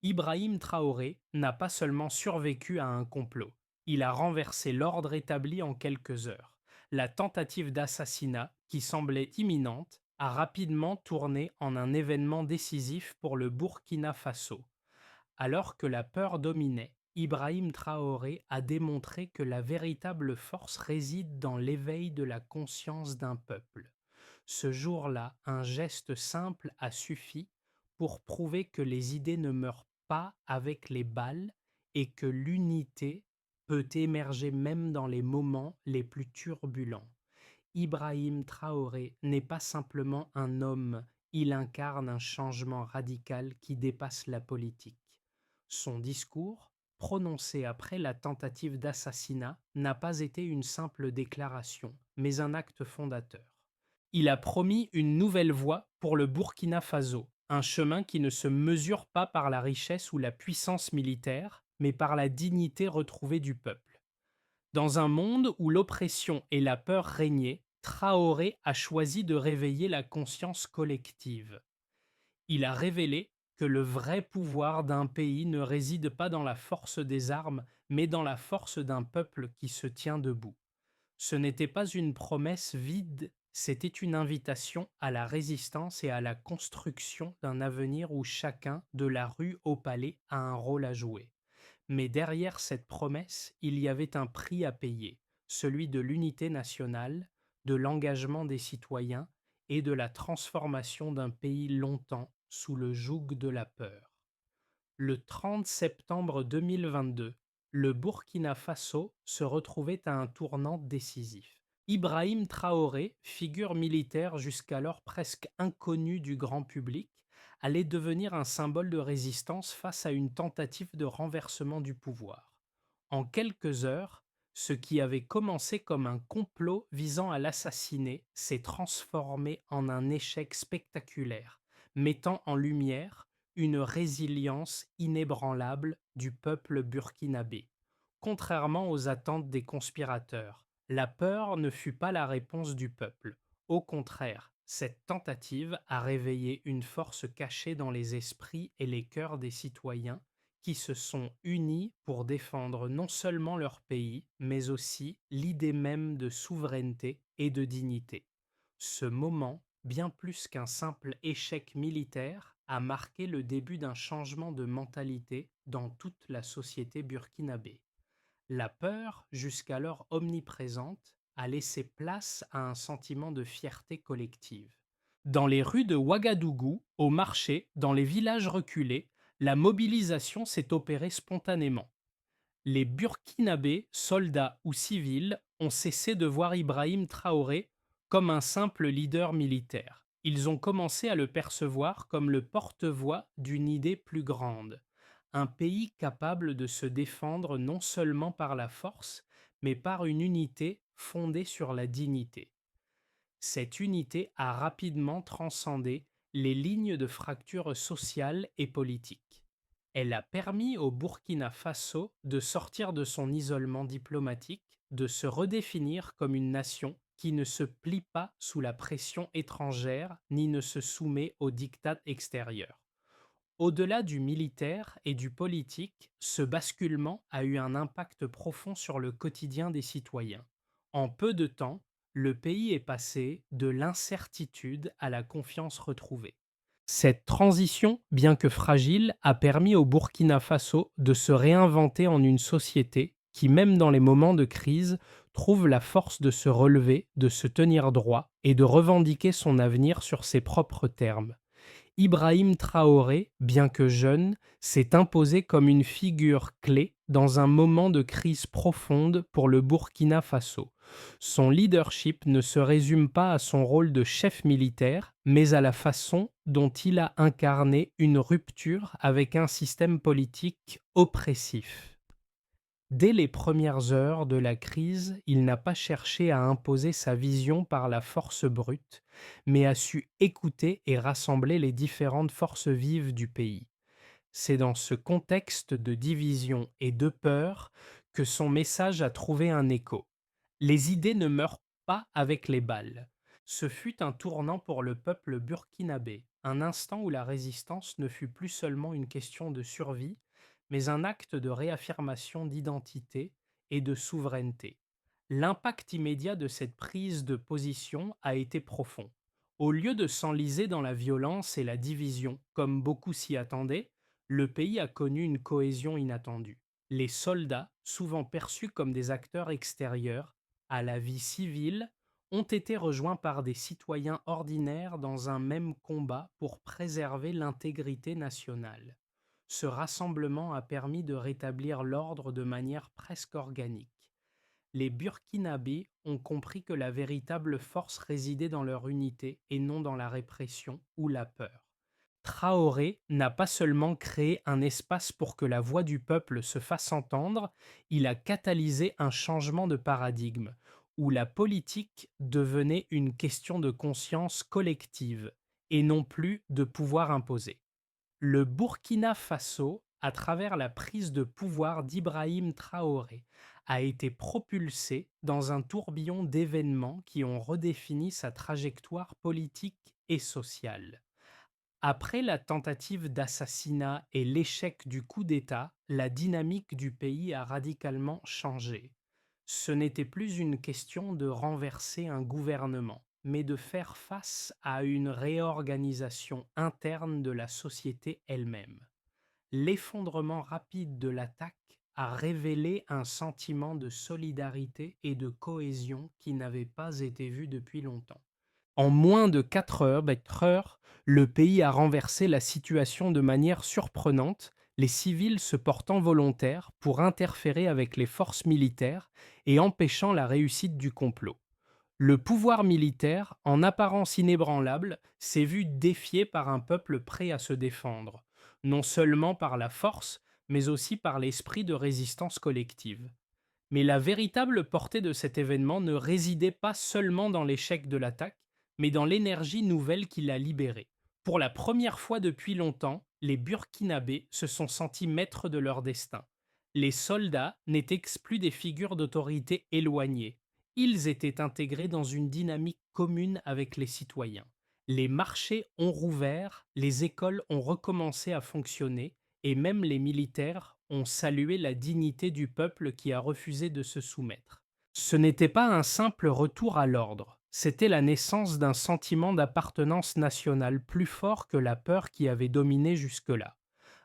Ibrahim Traoré n'a pas seulement survécu à un complot, il a renversé l'ordre établi en quelques heures. La tentative d'assassinat, qui semblait imminente, a rapidement tourné en un événement décisif pour le Burkina Faso. Alors que la peur dominait, Ibrahim Traoré a démontré que la véritable force réside dans l'éveil de la conscience d'un peuple. Ce jour-là, un geste simple a suffi pour prouver que les idées ne meurent pas avec les balles et que l'unité peut émerger même dans les moments les plus turbulents. Ibrahim Traoré n'est pas simplement un homme, il incarne un changement radical qui dépasse la politique. Son discours, prononcé après la tentative d'assassinat, n'a pas été une simple déclaration, mais un acte fondateur. Il a promis une nouvelle voie pour le Burkina Faso, un chemin qui ne se mesure pas par la richesse ou la puissance militaire, mais par la dignité retrouvée du peuple. Dans un monde où l'oppression et la peur régnaient, Traoré a choisi de réveiller la conscience collective. Il a révélé que le vrai pouvoir d'un pays ne réside pas dans la force des armes, mais dans la force d'un peuple qui se tient debout. Ce n'était pas une promesse vide, c'était une invitation à la résistance et à la construction d'un avenir où chacun, de la rue au palais, a un rôle à jouer. Mais derrière cette promesse, il y avait un prix à payer, celui de l'unité nationale, de l'engagement des citoyens et de la transformation d'un pays longtemps sous le joug de la peur. Le 30 septembre 2022, le Burkina Faso se retrouvait à un tournant décisif. Ibrahim Traoré, figure militaire jusqu'alors presque inconnue du grand public, allait devenir un symbole de résistance face à une tentative de renversement du pouvoir. En quelques heures, ce qui avait commencé comme un complot visant à l'assassiner s'est transformé en un échec spectaculaire, mettant en lumière une résilience inébranlable du peuple burkinabé. Contrairement aux attentes des conspirateurs, la peur ne fut pas la réponse du peuple. Au contraire, cette tentative a réveillé une force cachée dans les esprits et les cœurs des citoyens qui se sont unis pour défendre non seulement leur pays, mais aussi l'idée même de souveraineté et de dignité. Ce moment, bien plus qu'un simple échec militaire, a marqué le début d'un changement de mentalité dans toute la société burkinabé. La peur, jusqu'alors omniprésente, a laissé place à un sentiment de fierté collective. Dans les rues de Ouagadougou, au marché, dans les villages reculés, la mobilisation s'est opérée spontanément. Les Burkinabés, soldats ou civils, ont cessé de voir Ibrahim Traoré comme un simple leader militaire. Ils ont commencé à le percevoir comme le porte-voix d'une idée plus grande, un pays capable de se défendre non seulement par la force, mais par une unité fondée sur la dignité. Cette unité a rapidement transcendé les lignes de fracture sociale et politique. Elle a permis au Burkina Faso de sortir de son isolement diplomatique, de se redéfinir comme une nation qui ne se plie pas sous la pression étrangère ni ne se soumet aux diktats extérieurs. Au-delà du militaire et du politique, ce basculement a eu un impact profond sur le quotidien des citoyens. En peu de temps, le pays est passé de l'incertitude à la confiance retrouvée. Cette transition, bien que fragile, a permis au Burkina Faso de se réinventer en une société qui, même dans les moments de crise, trouve la force de se relever, de se tenir droit et de revendiquer son avenir sur ses propres termes. Ibrahim Traoré, bien que jeune, s'est imposé comme une figure clé dans un moment de crise profonde pour le Burkina Faso. Son leadership ne se résume pas à son rôle de chef militaire, mais à la façon dont il a incarné une rupture avec un système politique oppressif. Dès les premières heures de la crise, il n'a pas cherché à imposer sa vision par la force brute, mais a su écouter et rassembler les différentes forces vives du pays. C'est dans ce contexte de division et de peur que son message a trouvé un écho. Les idées ne meurent pas avec les balles. Ce fut un tournant pour le peuple burkinabé, un instant où la résistance ne fut plus seulement une question de survie, mais un acte de réaffirmation d'identité et de souveraineté. L'impact immédiat de cette prise de position a été profond. Au lieu de s'enliser dans la violence et la division, comme beaucoup s'y attendaient, le pays a connu une cohésion inattendue. Les soldats, souvent perçus comme des acteurs extérieurs à la vie civile, ont été rejoints par des citoyens ordinaires dans un même combat pour préserver l'intégrité nationale. Ce rassemblement a permis de rétablir l'ordre de manière presque organique. Les Burkinabés ont compris que la véritable force résidait dans leur unité et non dans la répression ou la peur. Traoré n'a pas seulement créé un espace pour que la voix du peuple se fasse entendre, il a catalysé un changement de paradigme, où la politique devenait une question de conscience collective et non plus de pouvoir imposé. Le Burkina Faso, à travers la prise de pouvoir d'Ibrahim Traoré, a été propulsé dans un tourbillon d'événements qui ont redéfini sa trajectoire politique et sociale. Après la tentative d'assassinat et l'échec du coup d'État, la dynamique du pays a radicalement changé. Ce n'était plus une question de renverser un gouvernement, mais de faire face à une réorganisation interne de la société elle-même. L'effondrement rapide de l'attaque a révélé un sentiment de solidarité et de cohésion qui n'avait pas été vu depuis longtemps. En moins de 4 heures, le pays a renversé la situation de manière surprenante, les civils se portant volontaires pour interférer avec les forces militaires et empêchant la réussite du complot. Le pouvoir militaire, en apparence inébranlable, s'est vu défié par un peuple prêt à se défendre, non seulement par la force, mais aussi par l'esprit de résistance collective. Mais la véritable portée de cet événement ne résidait pas seulement dans l'échec de l'attaque, mais dans l'énergie nouvelle qui l'a libérée. Pour la première fois depuis longtemps, les Burkinabés se sont sentis maîtres de leur destin. Les soldats n'étaient plus des figures d'autorité éloignées. Ils étaient intégrés dans une dynamique commune avec les citoyens. Les marchés ont rouvert, les écoles ont recommencé à fonctionner, et même les militaires ont salué la dignité du peuple qui a refusé de se soumettre. Ce n'était pas un simple retour à l'ordre, c'était la naissance d'un sentiment d'appartenance nationale plus fort que la peur qui avait dominé jusque-là.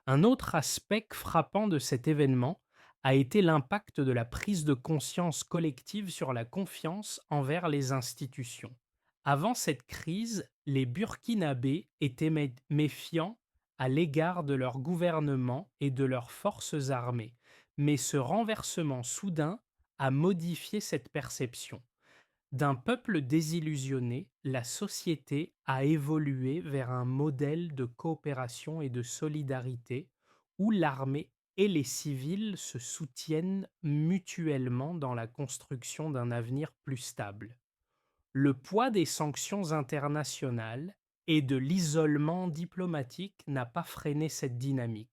Un autre aspect frappant de cet événement a été l'impact de la prise de conscience collective sur la confiance envers les institutions. Avant cette crise, les Burkinabés étaient méfiants à l'égard de leur gouvernement et de leurs forces armées, mais ce renversement soudain a modifié cette perception. D'un peuple désillusionné, la société a évolué vers un modèle de coopération et de solidarité où l'armée et les civils se soutiennent mutuellement dans la construction d'un avenir plus stable. Le poids des sanctions internationales et de l'isolement diplomatique n'a pas freiné cette dynamique.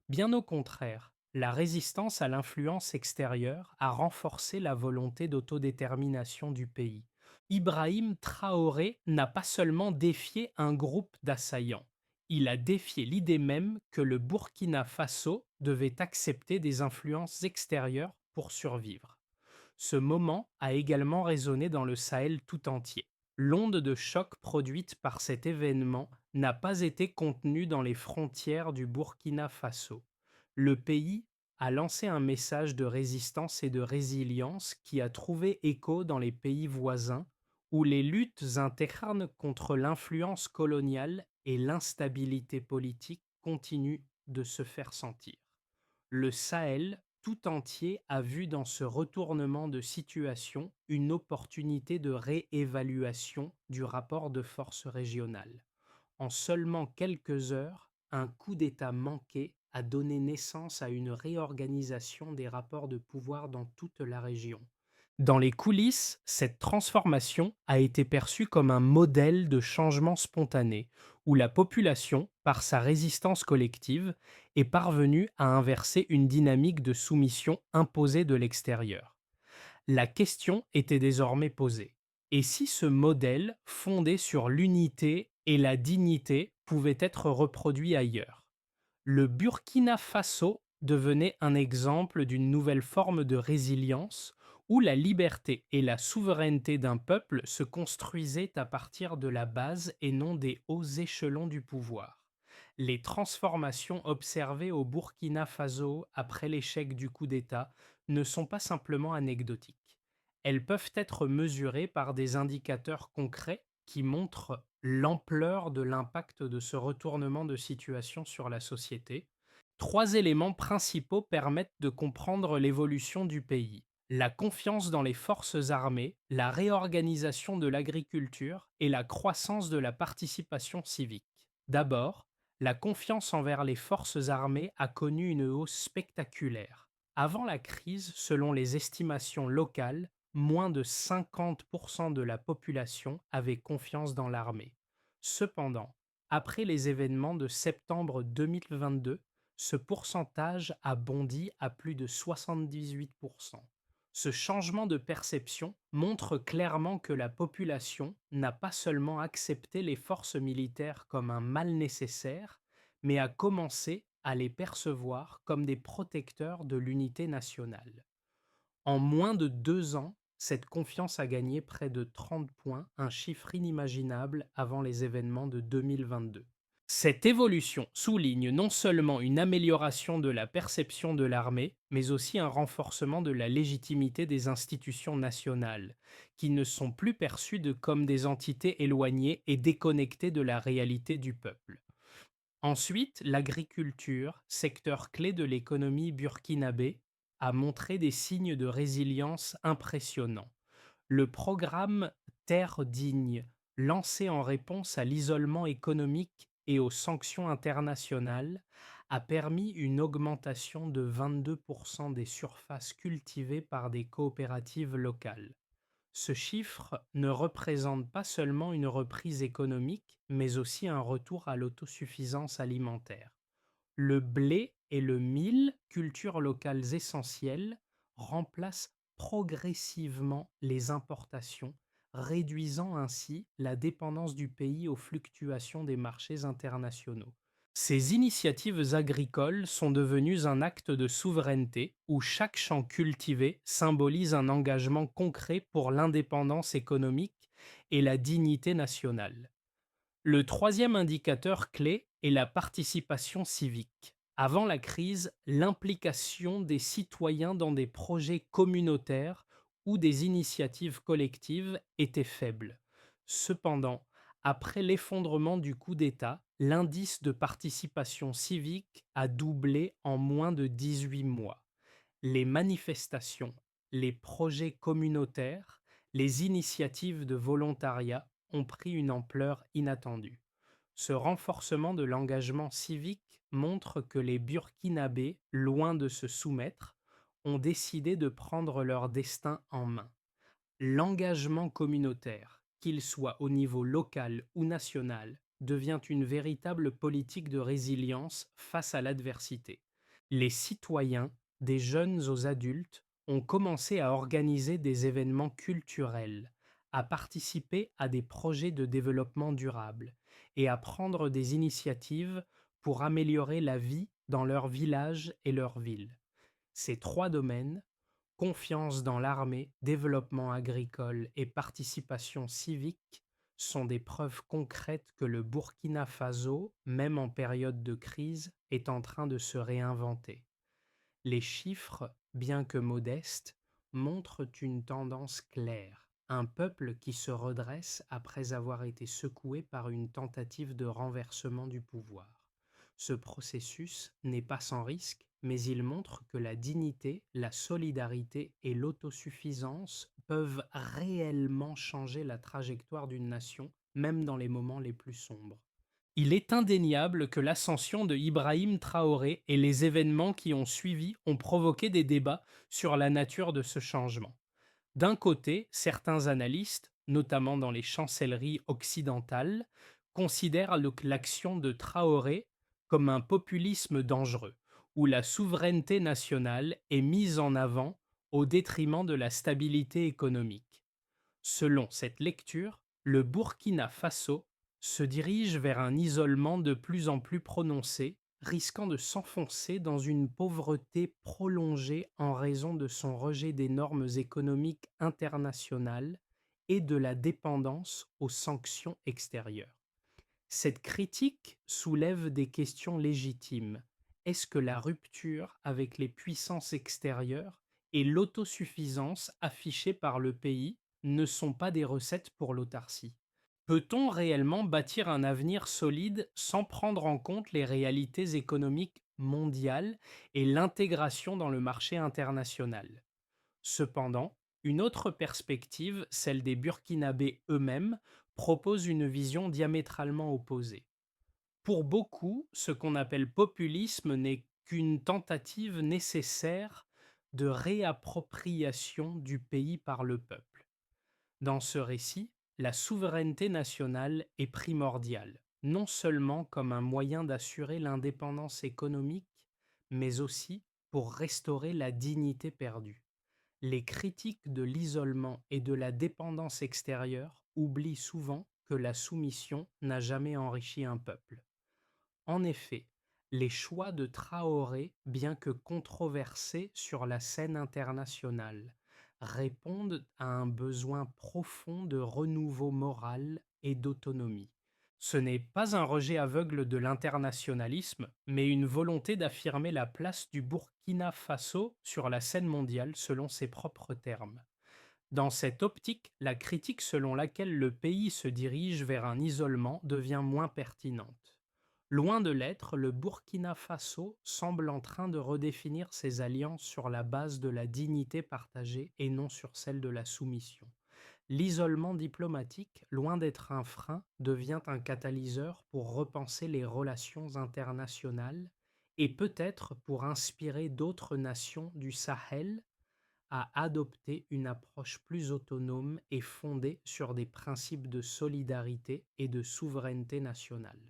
Bien au contraire, la résistance à l'influence extérieure a renforcé la volonté d'autodétermination du pays. Ibrahim Traoré n'a pas seulement défié un groupe d'assaillants, il a défié l'idée même que le Burkina Faso devait accepter des influences extérieures pour survivre. Ce moment a également résonné dans le Sahel tout entier. L'onde de choc produite par cet événement n'a pas été contenue dans les frontières du Burkina Faso. Le pays a lancé un message de résistance et de résilience qui a trouvé écho dans les pays voisins, où les luttes internes contre l'influence coloniale et l'instabilité politique continuent de se faire sentir. Le Sahel tout entier a vu dans ce retournement de situation une opportunité de réévaluation du rapport de force régional. En seulement quelques heures, un coup d'État manqué a donné naissance à une réorganisation des rapports de pouvoir dans toute la région. Dans les coulisses, cette transformation a été perçue comme un modèle de changement spontané, où la population, par sa résistance collective, est parvenue à inverser une dynamique de soumission imposée de l'extérieur. La question était désormais posée. Et si ce modèle, fondé sur l'unité et la dignité, pouvait être reproduit ailleurs? Le Burkina Faso devenait un exemple d'une nouvelle forme de résilience où la liberté et la souveraineté d'un peuple se construisaient à partir de la base et non des hauts échelons du pouvoir. Les transformations observées au Burkina Faso après l'échec du coup d'État ne sont pas simplement anecdotiques. Elles peuvent être mesurées par des indicateurs concrets qui montrent l'ampleur de l'impact de ce retournement de situation sur la société. Trois éléments principaux permettent de comprendre l'évolution du pays: la confiance dans les forces armées, la réorganisation de l'agriculture et la croissance de la participation civique. D'abord, la confiance envers les forces armées a connu une hausse spectaculaire. Avant la crise, selon les estimations locales, moins de 50% de la population avait confiance dans l'armée. Cependant, après les événements de septembre 2022, ce pourcentage a bondi à plus de 78%. Ce changement de perception montre clairement que la population n'a pas seulement accepté les forces militaires comme un mal nécessaire, mais a commencé à les percevoir comme des protecteurs de l'unité nationale. En moins de 2 ans, cette confiance a gagné près de 30 points, un chiffre inimaginable avant les événements de 2022. Cette évolution souligne non seulement une amélioration de la perception de l'armée, mais aussi un renforcement de la légitimité des institutions nationales, qui ne sont plus perçues comme des entités éloignées et déconnectées de la réalité du peuple. Ensuite, l'agriculture, secteur clé de l'économie burkinabé, a montré des signes de résilience impressionnants. Le programme Terre digne, lancé en réponse à l'isolement économique et aux sanctions internationales, a permis une augmentation de 22% des surfaces cultivées par des coopératives locales. Ce chiffre ne représente pas seulement une reprise économique, mais aussi un retour à l'autosuffisance alimentaire. Le blé et le mil, cultures locales essentielles, remplacent progressivement les importations, réduisant ainsi la dépendance du pays aux fluctuations des marchés internationaux. Ces initiatives agricoles sont devenues un acte de souveraineté où chaque champ cultivé symbolise un engagement concret pour l'indépendance économique et la dignité nationale. Le troisième indicateur clé est la participation civique. Avant la crise, l'implication des citoyens dans des projets communautaires ou des initiatives collectives était faible. Cependant, après l'effondrement du coup d'État, l'indice de participation civique a doublé en moins de 18 mois. Les manifestations, les projets communautaires, les initiatives de volontariat ont pris une ampleur inattendue. Ce renforcement de l'engagement civique montre que les Burkinabés, loin de se soumettre, ont décidé de prendre leur destin en main. L'engagement communautaire, qu'il soit au niveau local ou national, devient une véritable politique de résilience face à l'adversité. Les citoyens, des jeunes aux adultes, ont commencé à organiser des événements culturels, à participer à des projets de développement durable et à prendre des initiatives pour améliorer la vie dans leur village et leur ville. Ces trois domaines, confiance dans l'armée, développement agricole et participation civique, sont des preuves concrètes que le Burkina Faso, même en période de crise, est en train de se réinventer. Les chiffres, bien que modestes, montrent une tendance claire. Un peuple qui se redresse après avoir été secoué par une tentative de renversement du pouvoir. Ce processus n'est pas sans risque, mais il montre que la dignité, la solidarité et l'autosuffisance peuvent réellement changer la trajectoire d'une nation, même dans les moments les plus sombres. Il est indéniable que l'ascension de Ibrahim Traoré et les événements qui ont suivi ont provoqué des débats sur la nature de ce changement. D'un côté, certains analystes, notamment dans les chancelleries occidentales, considèrent l'action de Traoré comme un populisme dangereux, où la souveraineté nationale est mise en avant au détriment de la stabilité économique. Selon cette lecture, le Burkina Faso se dirige vers un isolement de plus en plus prononcé, risquant de s'enfoncer dans une pauvreté prolongée en raison de son rejet des normes économiques internationales et de la dépendance aux sanctions extérieures. Cette critique soulève des questions légitimes. Est-ce que la rupture avec les puissances extérieures et l'autosuffisance affichée par le pays ne sont pas des recettes pour l'autarcie? Peut-on réellement bâtir un avenir solide sans prendre en compte les réalités économiques mondiales et l'intégration dans le marché international? Cependant, une autre perspective, celle des Burkinabés eux-mêmes, propose une vision diamétralement opposée. Pour beaucoup, ce qu'on appelle populisme n'est qu'une tentative nécessaire de réappropriation du pays par le peuple. Dans ce récit, la souveraineté nationale est primordiale, non seulement comme un moyen d'assurer l'indépendance économique, mais aussi pour restaurer la dignité perdue. Les critiques de l'isolement et de la dépendance extérieure oublient souvent que la soumission n'a jamais enrichi un peuple. En effet, les choix de Traoré, bien que controversés sur la scène internationale, répondent à un besoin profond de renouveau moral et d'autonomie. Ce n'est pas un rejet aveugle de l'internationalisme, mais une volonté d'affirmer la place du Burkina Faso sur la scène mondiale selon ses propres termes. Dans cette optique, la critique selon laquelle le pays se dirige vers un isolement devient moins pertinente. Loin de l'être, le Burkina Faso semble en train de redéfinir ses alliances sur la base de la dignité partagée et non sur celle de la soumission. L'isolement diplomatique, loin d'être un frein, devient un catalyseur pour repenser les relations internationales et peut-être pour inspirer d'autres nations du Sahel à adopter une approche plus autonome et fondée sur des principes de solidarité et de souveraineté nationale.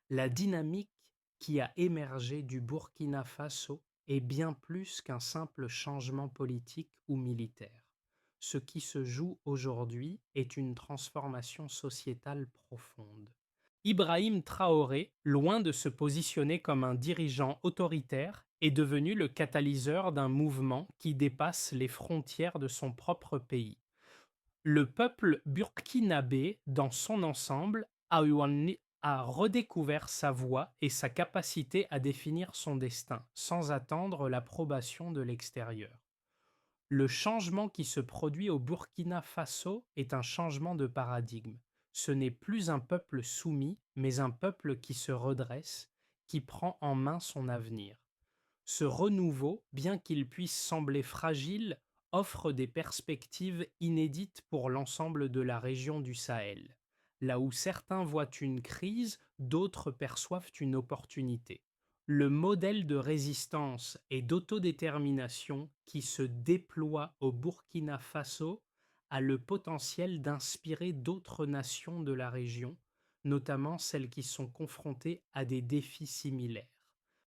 La dynamique qui a émergé du Burkina Faso est bien plus qu'un simple changement politique ou militaire. Ce qui se joue aujourd'hui est une transformation sociétale profonde. Ibrahim Traoré, loin de se positionner comme un dirigeant autoritaire, est devenu le catalyseur d'un mouvement qui dépasse les frontières de son propre pays. Le peuple burkinabé, dans son ensemble, a redécouvert sa voix et sa capacité à définir son destin, sans attendre l'approbation de l'extérieur. Le changement qui se produit au Burkina Faso est un changement de paradigme. Ce n'est plus un peuple soumis, mais un peuple qui se redresse, qui prend en main son avenir. Ce renouveau, bien qu'il puisse sembler fragile, offre des perspectives inédites pour l'ensemble de la région du Sahel. Là où certains voient une crise, d'autres perçoivent une opportunité. Le modèle de résistance et d'autodétermination qui se déploie au Burkina Faso a le potentiel d'inspirer d'autres nations de la région, notamment celles qui sont confrontées à des défis similaires.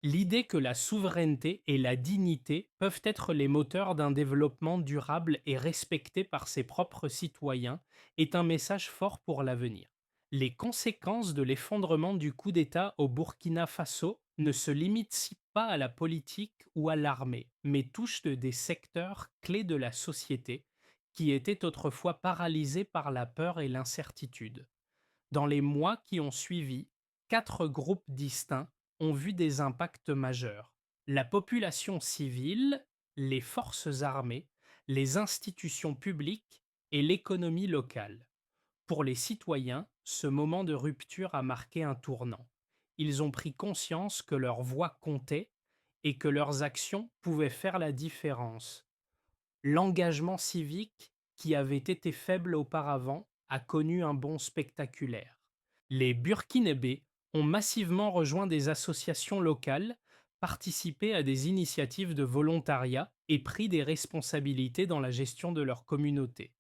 L'idée que la souveraineté et la dignité peuvent être les moteurs d'un développement durable et respecté par ses propres citoyens est un message fort pour l'avenir. Les conséquences de l'effondrement du coup d'État au Burkina Faso ne se limitent pas à la politique ou à l'armée, mais touchent des secteurs clés de la société qui étaient autrefois paralysés par la peur et l'incertitude. Dans les mois qui ont suivi, 4 groupes distincts ont vu des impacts majeurs. La population civile, les forces armées, les institutions publiques et l'économie locale. Pour les citoyens, ce moment de rupture a marqué un tournant. Ils ont pris conscience que leur voix comptait et que leurs actions pouvaient faire la différence. L'engagement civique, qui avait été faible auparavant, a connu un bond spectaculaire. Les Burkinabés ont massivement rejoint des associations locales, participé à des initiatives de volontariat et pris des responsabilités dans la gestion de leur communauté.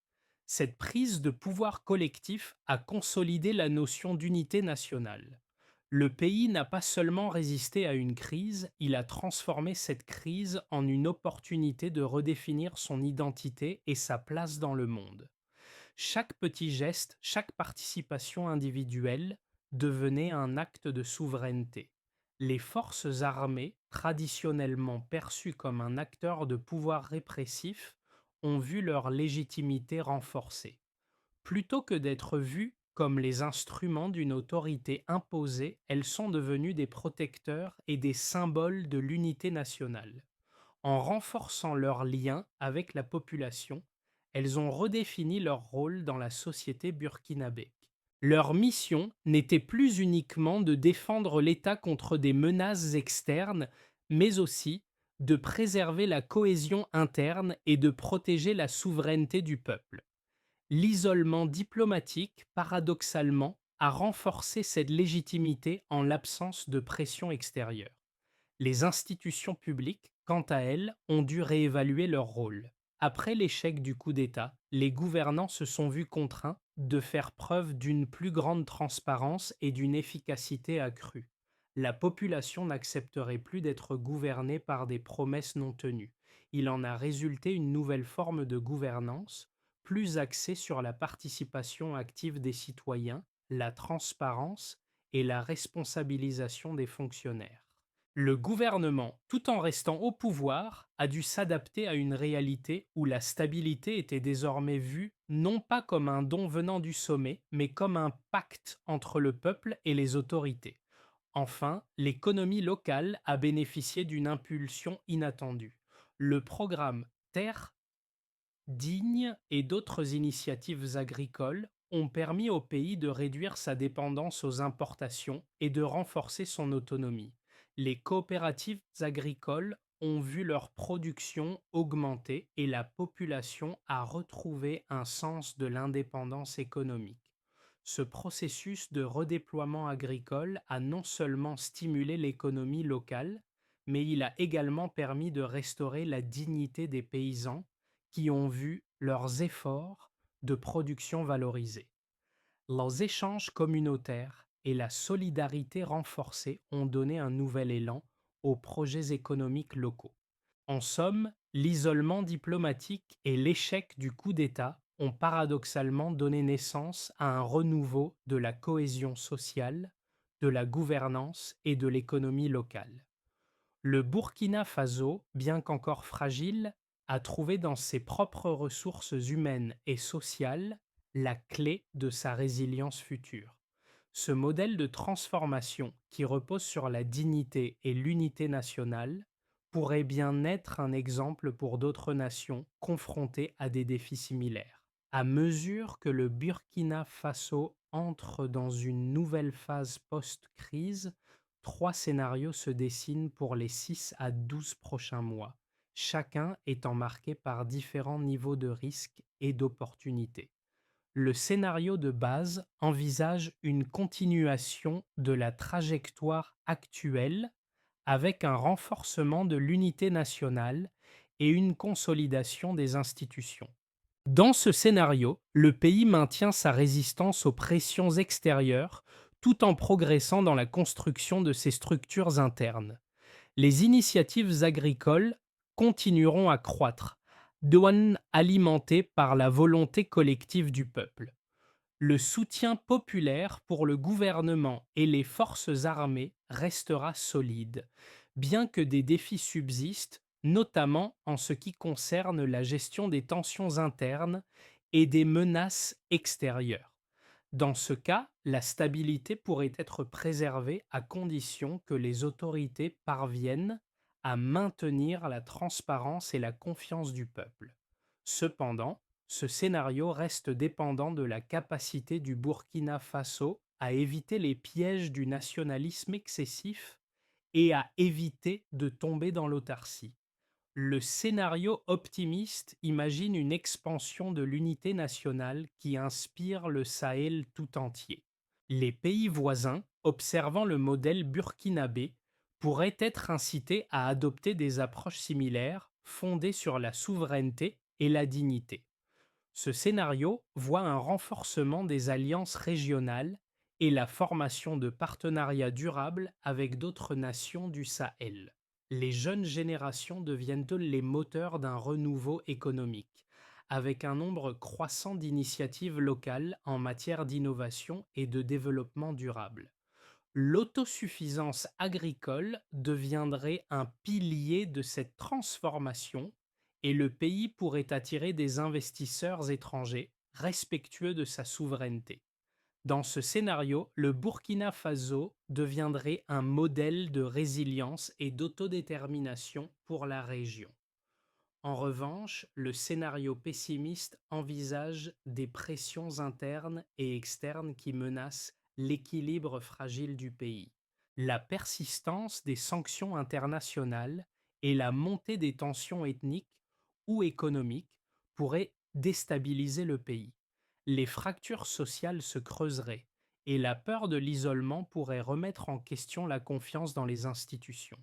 Cette prise de pouvoir collectif a consolidé la notion d'unité nationale. Le pays n'a pas seulement résisté à une crise, il a transformé cette crise en une opportunité de redéfinir son identité et sa place dans le monde. Chaque petit geste, chaque participation individuelle devenait un acte de souveraineté. Les forces armées, traditionnellement perçues comme un acteur de pouvoir répressif, ont vu leur légitimité renforcée. Plutôt que d'être vues comme les instruments d'une autorité imposée, elles sont devenues des protecteurs et des symboles de l'unité nationale. En renforçant leurs liens avec la population, elles ont redéfini leur rôle dans la société burkinabé. Leur mission n'était plus uniquement de défendre l'État contre des menaces externes, mais aussi de préserver la cohésion interne et de protéger la souveraineté du peuple. L'isolement diplomatique, paradoxalement, a renforcé cette légitimité en l'absence de pression extérieure. Les institutions publiques, quant à elles, ont dû réévaluer leur rôle. Après l'échec du coup d'État, les gouvernants se sont vus contraints de faire preuve d'une plus grande transparence et d'une efficacité accrue. La population n'accepterait plus d'être gouvernée par des promesses non tenues. Il en a résulté une nouvelle forme de gouvernance, plus axée sur la participation active des citoyens, la transparence et la responsabilisation des fonctionnaires. Le gouvernement, tout en restant au pouvoir, a dû s'adapter à une réalité où la stabilité était désormais vue non pas comme un don venant du sommet, mais comme un pacte entre le peuple et les autorités. Enfin, l'économie locale a bénéficié d'une impulsion inattendue. Le programme Terre digne et d'autres initiatives agricoles ont permis au pays de réduire sa dépendance aux importations et de renforcer son autonomie. Les coopératives agricoles ont vu leur production augmenter et la population a retrouvé un sens de l'indépendance économique. Ce processus de redéploiement agricole a non seulement stimulé l'économie locale, mais il a également permis de restaurer la dignité des paysans qui ont vu leurs efforts de production valorisés. Leurs échanges communautaires et la solidarité renforcée ont donné un nouvel élan aux projets économiques locaux. En somme, l'isolement diplomatique et l'échec du coup d'État ont paradoxalement donné naissance à un renouveau de la cohésion sociale, de la gouvernance et de l'économie locale. Le Burkina Faso, bien qu'encore fragile, a trouvé dans ses propres ressources humaines et sociales la clé de sa résilience future. Ce modèle de transformation qui repose sur la dignité et l'unité nationale pourrait bien être un exemple pour d'autres nations confrontées à des défis similaires. À mesure que le Burkina Faso entre dans une nouvelle phase post-crise, trois scénarios se dessinent pour les 6 à 12 prochains mois, chacun étant marqué par différents niveaux de risque et d'opportunité. Le scénario de base envisage une continuation de la trajectoire actuelle avec un renforcement de l'unité nationale et une consolidation des institutions. Dans ce scénario, le pays maintient sa résistance aux pressions extérieures tout en progressant dans la construction de ses structures internes. Les initiatives agricoles continueront à croître, douanes alimentées par la volonté collective du peuple. Le soutien populaire pour le gouvernement et les forces armées restera solide, bien que des défis subsistent, notamment en ce qui concerne la gestion des tensions internes et des menaces extérieures. Dans ce cas, la stabilité pourrait être préservée à condition que les autorités parviennent à maintenir la transparence et la confiance du peuple. Cependant, ce scénario reste dépendant de la capacité du Burkina Faso à éviter les pièges du nationalisme excessif et à éviter de tomber dans l'autarcie. Le scénario optimiste imagine une expansion de l'unité nationale qui inspire le Sahel tout entier. Les pays voisins, observant le modèle burkinabé, pourraient être incités à adopter des approches similaires fondées sur la souveraineté et la dignité. Ce scénario voit un renforcement des alliances régionales et la formation de partenariats durables avec d'autres nations du Sahel. Les jeunes générations deviennent les moteurs d'un renouveau économique. avec un nombre croissant d'initiatives locales en matière d'innovation et de développement durable. L'autosuffisance agricole deviendrait un pilier de cette transformation et le pays pourrait attirer des investisseurs étrangers respectueux de sa souveraineté. Dans ce scénario, le Burkina Faso deviendrait un modèle de résilience et d'autodétermination pour la région. En revanche, le scénario pessimiste envisage des pressions internes et externes qui menacent l'équilibre fragile du pays. La persistance des sanctions internationales et la montée des tensions ethniques ou économiques pourraient déstabiliser le pays. Les fractures sociales se creuseraient et la peur de l'isolement pourrait remettre en question la confiance dans les institutions.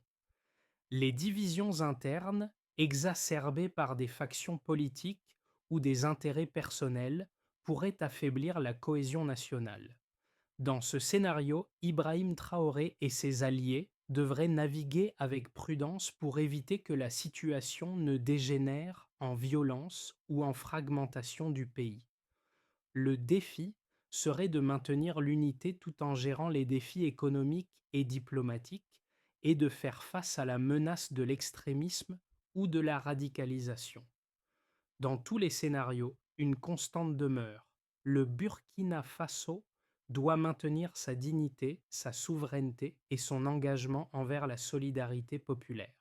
Les divisions internes, exacerbées par des factions politiques ou des intérêts personnels, pourraient affaiblir la cohésion nationale. Dans ce scénario, Ibrahim Traoré et ses alliés devraient naviguer avec prudence pour éviter que la situation ne dégénère en violence ou en fragmentation du pays. Le défi serait de maintenir l'unité tout en gérant les défis économiques et diplomatiques et de faire face à la menace de l'extrémisme ou de la radicalisation. Dans tous les scénarios, une constante demeure. Le Burkina Faso doit maintenir sa dignité, sa souveraineté et son engagement envers la solidarité populaire.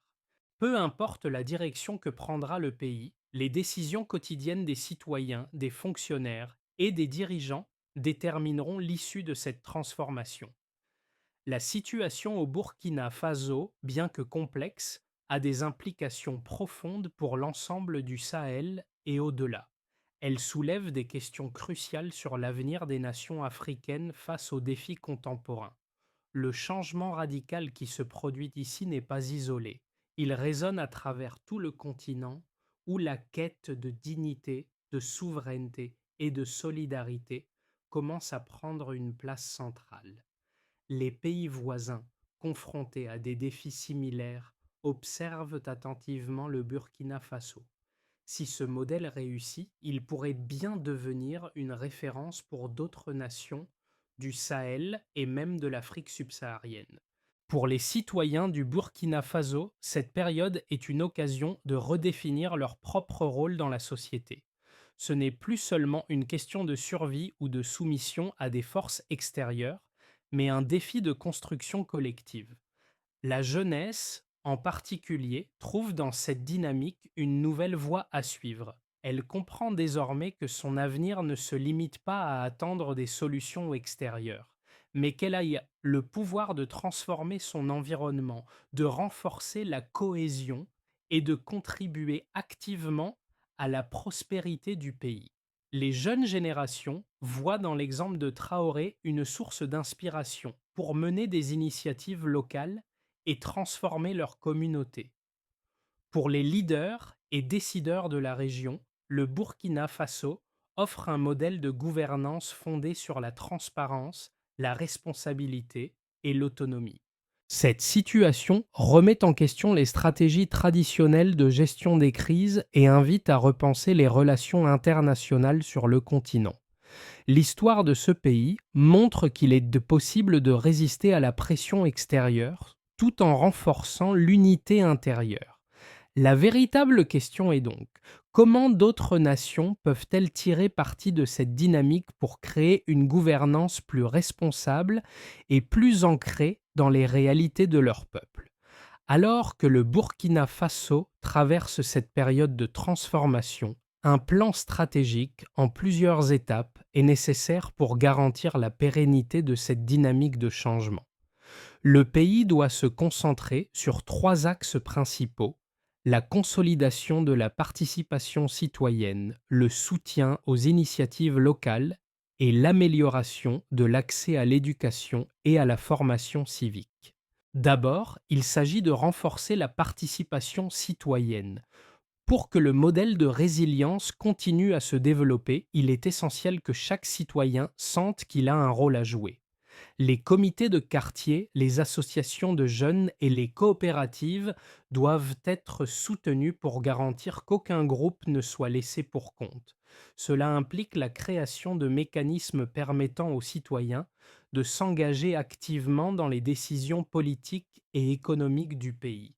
Peu importe la direction que prendra le pays, les décisions quotidiennes des citoyens, des fonctionnaires et des dirigeants détermineront l'issue de cette transformation. La situation au Burkina Faso, bien que complexe, a des implications profondes pour l'ensemble du Sahel et au-delà. Elle soulève des questions cruciales sur l'avenir des nations africaines face aux défis contemporains. Le changement radical qui se produit ici n'est pas isolé. Il résonne à travers tout le continent où la quête de dignité, de souveraineté et de solidarité commence à prendre une place centrale. Les pays voisins, confrontés à des défis similaires, observent attentivement le Burkina Faso. Si ce modèle réussit, il pourrait bien devenir une référence pour d'autres nations du Sahel et même de l'Afrique subsaharienne. Pour les citoyens du Burkina Faso, cette période est une occasion de redéfinir leur propre rôle dans la société. Ce n'est plus seulement une question de survie ou de soumission à des forces extérieures, mais un défi de construction collective. La jeunesse, en particulier, trouve dans cette dynamique une nouvelle voie à suivre. Elle comprend désormais que son avenir ne se limite pas à attendre des solutions extérieures, mais qu'elle a le pouvoir de transformer son environnement, de renforcer la cohésion et de contribuer activement à la prospérité du pays. Les jeunes générations voient dans l'exemple de Traoré une source d'inspiration pour mener des initiatives locales et transformer leur communauté. Pour les leaders et décideurs de la région, le Burkina Faso offre un modèle de gouvernance fondé sur la transparence, la responsabilité et l'autonomie. Cette situation remet en question les stratégies traditionnelles de gestion des crises et invite à repenser les relations internationales sur le continent. L'histoire de ce pays montre qu'il est possible de résister à la pression extérieure tout en renforçant l'unité intérieure. La véritable question est donc, comment d'autres nations peuvent-elles tirer parti de cette dynamique pour créer une gouvernance plus responsable et plus ancrée dans les réalités de leur peuple? Alors que le Burkina Faso traverse cette période de transformation, un plan stratégique en plusieurs étapes est nécessaire pour garantir la pérennité de cette dynamique de changement. Le pays doit se concentrer sur trois axes principaux: la consolidation de la participation citoyenne, le soutien aux initiatives locales et l'amélioration de l'accès à l'éducation et à la formation civique. D'abord, il s'agit de renforcer la participation citoyenne. Pour que le modèle de résilience continue à se développer, il est essentiel que chaque citoyen sente qu'il a un rôle à jouer. Les comités de quartier, les associations de jeunes et les coopératives doivent être soutenus pour garantir qu'aucun groupe ne soit laissé pour compte. Cela implique la création de mécanismes permettant aux citoyens de s'engager activement dans les décisions politiques et économiques du pays.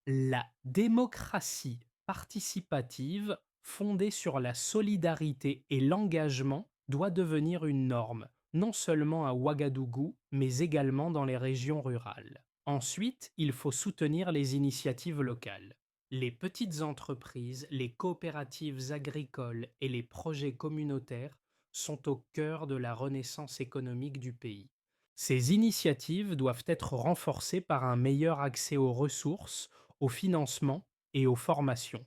La démocratie participative, fondée sur la solidarité et l'engagement, doit devenir une norme, non seulement à Ouagadougou, mais également dans les régions rurales. Ensuite, il faut soutenir les initiatives locales. Les petites entreprises, les coopératives agricoles et les projets communautaires sont au cœur de la renaissance économique du pays. Ces initiatives doivent être renforcées par un meilleur accès aux ressources, au financement et aux formations.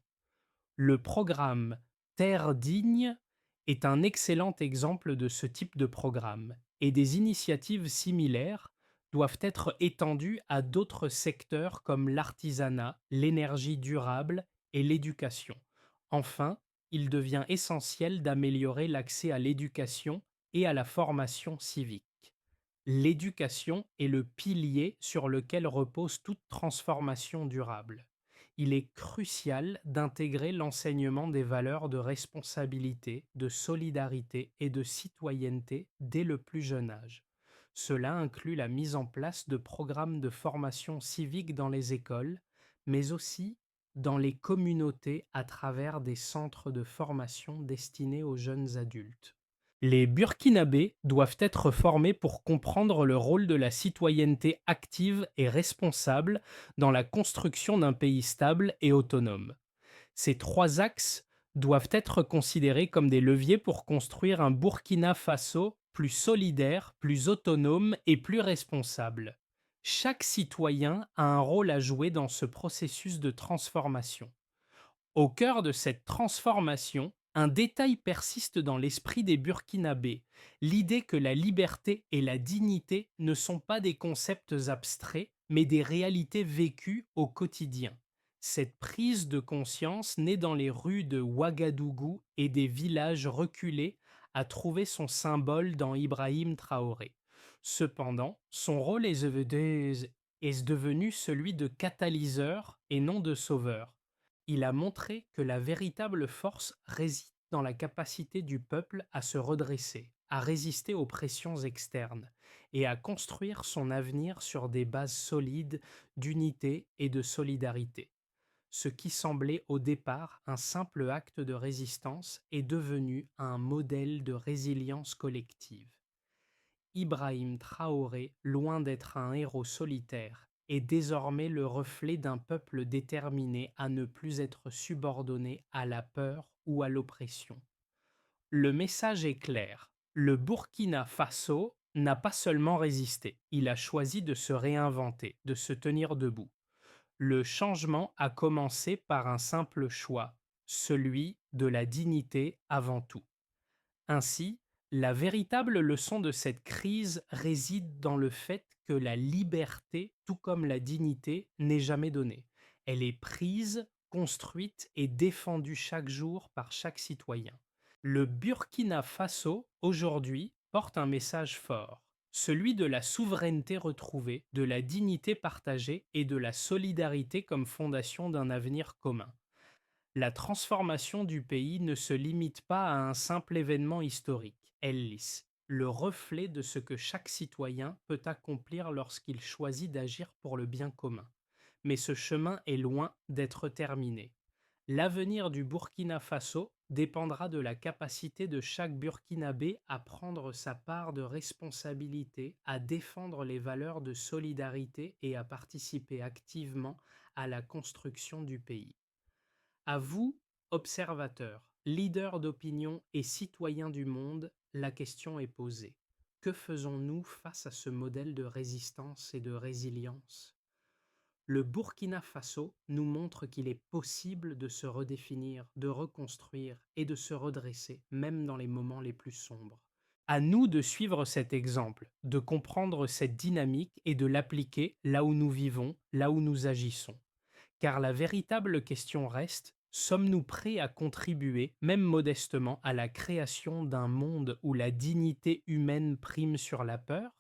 Le programme Terre digne est un excellent exemple de ce type de programme et des initiatives similaires doivent être étendues à d'autres secteurs comme l'artisanat, l'énergie durable et l'éducation. Enfin, il devient essentiel d'améliorer l'accès à l'éducation et à la formation civique. L'éducation est le pilier sur lequel repose toute transformation durable. Il est crucial d'intégrer l'enseignement des valeurs de responsabilité, de solidarité et de citoyenneté dès le plus jeune âge. Cela inclut la mise en place de programmes de formation civique dans les écoles, mais aussi dans les communautés à travers des centres de formation destinés aux jeunes adultes. Les Burkinabés doivent être formés pour comprendre le rôle de la citoyenneté active et responsable dans la construction d'un pays stable et autonome. Ces trois axes doivent être considérés comme des leviers pour construire un Burkina Faso plus solidaire, plus autonome et plus responsable. Chaque citoyen a un rôle à jouer dans ce processus de transformation. Au cœur de cette transformation, un détail persiste dans l'esprit des Burkinabés, l'idée que la liberté et la dignité ne sont pas des concepts abstraits, mais des réalités vécues au quotidien. Cette prise de conscience née dans les rues de Ouagadougou et des villages reculés a trouvé son symbole dans Ibrahim Traoré. Cependant, son rôle est devenu celui de catalyseur et non de sauveur. Il a montré que la véritable force réside dans la capacité du peuple à se redresser, à résister aux pressions externes et à construire son avenir sur des bases solides d'unité et de solidarité. Ce qui semblait au départ un simple acte de résistance est devenu un modèle de résilience collective. Ibrahim Traoré, loin d'être un héros solitaire, est désormais le reflet d'un peuple déterminé à ne plus être subordonné à la peur ou à l'oppression. Le message est clair. Le Burkina Faso n'a pas seulement résisté, il a choisi de se réinventer, de se tenir debout. Le changement a commencé par un simple choix, celui de la dignité avant tout. Ainsi, la véritable leçon de cette crise réside dans le fait que la liberté, tout comme la dignité, n'est jamais donnée. Elle est prise, construite et défendue chaque jour par chaque citoyen. Le Burkina Faso, aujourd'hui, porte un message fort, celui de la souveraineté retrouvée, de la dignité partagée et de la solidarité comme fondation d'un avenir commun. La transformation du pays ne se limite pas à un simple événement historique. Elle lisse le reflet de ce que chaque citoyen peut accomplir lorsqu'il choisit d'agir pour le bien commun. Mais ce chemin est loin d'être terminé. L'avenir du Burkina Faso dépendra de la capacité de chaque Burkinabé à prendre sa part de responsabilité, à défendre les valeurs de solidarité et à participer activement à la construction du pays. À vous, observateurs, leaders d'opinion et citoyens du monde, la question est posée. Que faisons-nous face à ce modèle de résistance et de résilience? Le Burkina Faso nous montre qu'il est possible de se redéfinir, de reconstruire et de se redresser, même dans les moments les plus sombres. À nous de suivre cet exemple, de comprendre cette dynamique et de l'appliquer là où nous vivons, là où nous agissons. Car la véritable question reste, sommes-nous prêts à contribuer, même modestement, à la création d'un monde où la dignité humaine prime sur la peur?